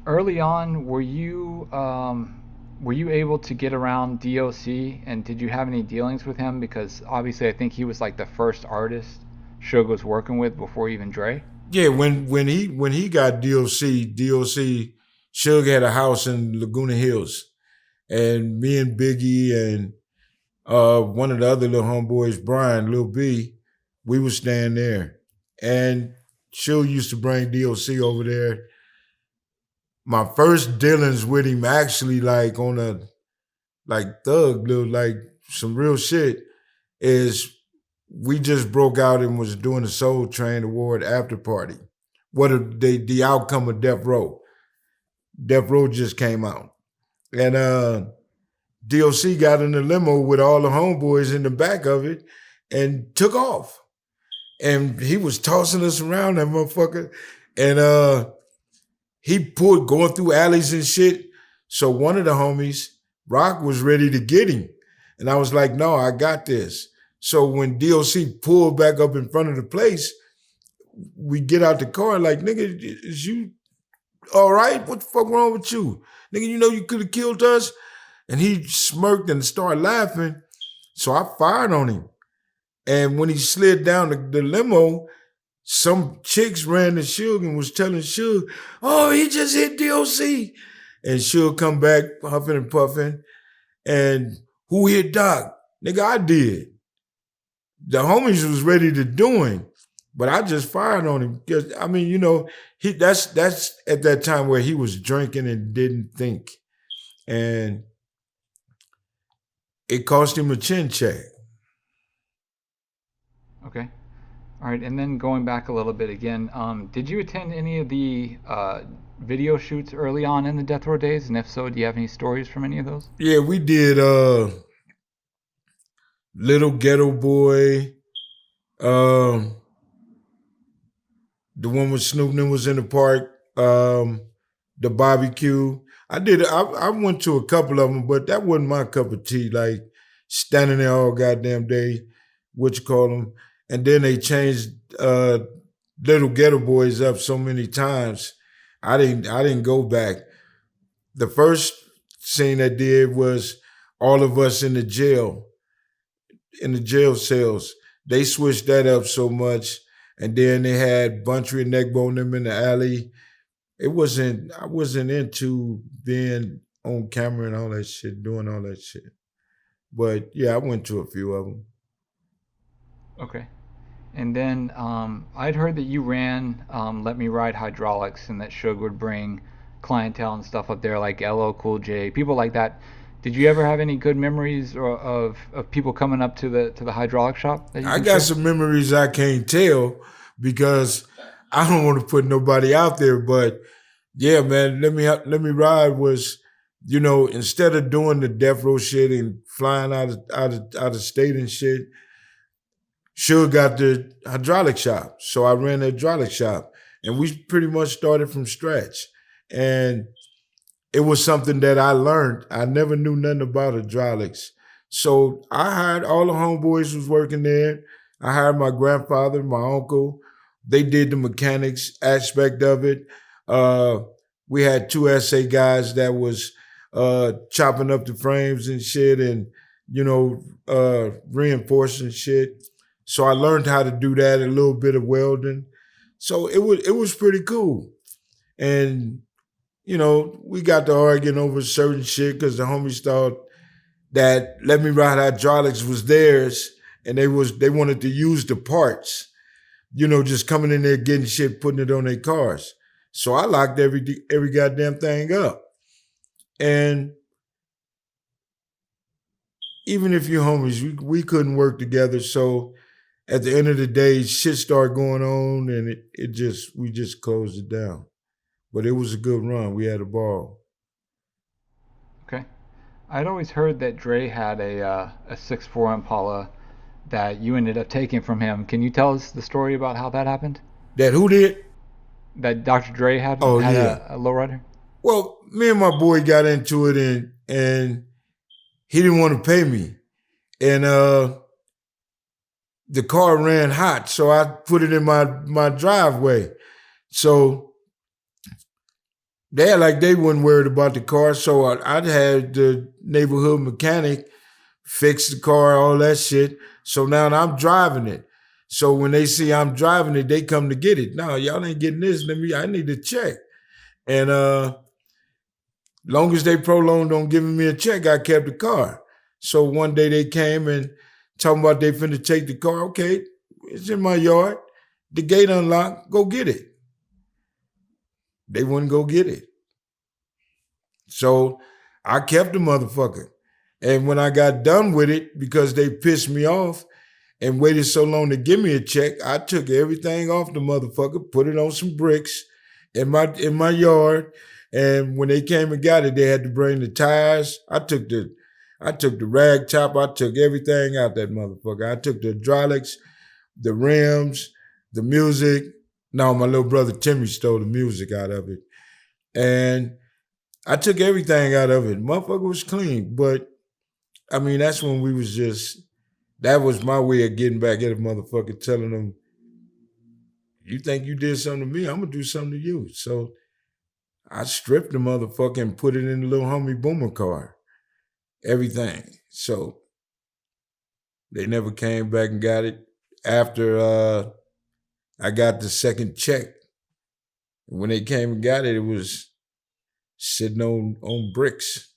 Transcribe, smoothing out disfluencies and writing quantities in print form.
Early on, were you able to get around D.O.C. and did you have any dealings with him? Because obviously, I think he was like the first artist Suge was working with before even Dre. Yeah, when he got DOC, Suge had a house in Laguna Hills, and me and Biggie and one of the other little homeboys, Brian, Lil B, we was staying there, and Suge used to bring DOC over there. My first dealings with him actually like on a like thug little like some real shit is we just broke out and was doing the Soul Train Award after party. What the outcome of Death Row? Death Row just came out, and DOC got in the limo with all the homeboys in the back of it and took off. And he was tossing us around that motherfucker, and he pulled going through alleys and shit. So one of the homies, Rock, was ready to get him. And I was like, no, I got this. So when DOC pulled back up in front of the place, we get out the car like, nigga, is you all right? What the fuck wrong with you? Nigga, you know you could have killed us? And he smirked and started laughing. So I fired on him. And when he slid down the limo, some chicks ran to Suge and was telling Suge, oh, he just hit DOC. And Suge come back huffing and puffing. And who hit Doc? Nigga, I did. The homies was ready to do him, but I just fired on him. Because I mean, you know, that's at that time where he was drinking and didn't think. And it cost him a chin check. Okay. All right, and then going back a little bit again, did you attend any of the video shoots early on in the Death Row days? And if so, do you have any stories from any of those? Yeah, we did Little Ghetto Boy, um, the one with Snoop Dogg was in the park, the barbecue. I went to a couple of them, but that wasn't my cup of tea. Like standing there all goddamn day, what you call them, and then they changed Little Ghetto Boys up so many times. I didn't go back. The first scene I did was all of us in the jail cells. They switched that up so much, and then they had Buntry and Neckbone them in the alley. I wasn't into being on camera and all that shit, doing all that shit. But yeah, I went to a few of them. Okay. And then I'd heard that you ran Let Me Ride Hydraulics and that Suge would bring clientele and stuff up there like LL Cool J, people like that. Did you ever have any good memories of people coming up to the hydraulic shop that you I can got share? some memories I can't tell because I don't want to put nobody out there. But yeah, man, let me ride was, you know, instead of doing the death row shit and flying out of state and shit, Suge got the hydraulic shop. So I ran the hydraulic shop, and we pretty much started from scratch. And it was something that I learned. I never knew nothing about hydraulics. So I hired all the homeboys who was working there. I hired my grandfather, my uncle. They did the mechanics aspect of it. Uh, we had two SA guys that was chopping up the frames and shit and, you know, reinforcing shit. So I learned how to do that, a little bit of welding. So it was pretty cool. And you know, we got to arguing over certain shit because the homies thought that Let Me Ride Hydraulics was theirs, and they wanted to use the parts. You know, just coming in there getting shit, putting it on their cars. So I locked every goddamn thing up. And even if you homies, we couldn't work together. So at the end of the day, shit started going on, and it just we just closed it down. But it was a good run. We had a ball. Okay. I'd always heard that Dre had a 6'4" Impala that you ended up taking from him. Can you tell us the story about how that happened? That who did? That Dr. Dre had Oh had yeah. a lowrider? Well, me and my boy got into it, and he didn't want to pay me. And the car ran hot, so I put it in my driveway. So They had like they weren't worried about the car, so I'd had the neighborhood mechanic fix the car, all that shit. So now I'm driving it. So when they see I'm driving it, they come to get it. No, y'all ain't getting this. Let me. I need to check. And long as they prolonged on giving me a check, I kept the car. So one day they came and talking about they finna take the car. Okay, it's in my yard. The gate unlocked. Go get it. They wouldn't go get it. So I kept the motherfucker. And when I got done with it, because they pissed me off and waited so long to give me a check, I took everything off the motherfucker, put it on some bricks in my yard. And when they came and got it, they had to bring the tires. I took the rag top, I took everything out that motherfucker. I took the hydraulics, the rims, the music. No, my little brother Timmy stole the music out of it. And I took everything out of it. Motherfucker was clean. But I mean, that's when we was just that was my way of getting back at a motherfucker, telling them, you think you did something to me, I'm gonna do something to you. So I stripped the motherfucker and put it in the little homie boomer car. Everything. So they never came back and got it after I got the second check. When they came and got it, it was sitting on bricks.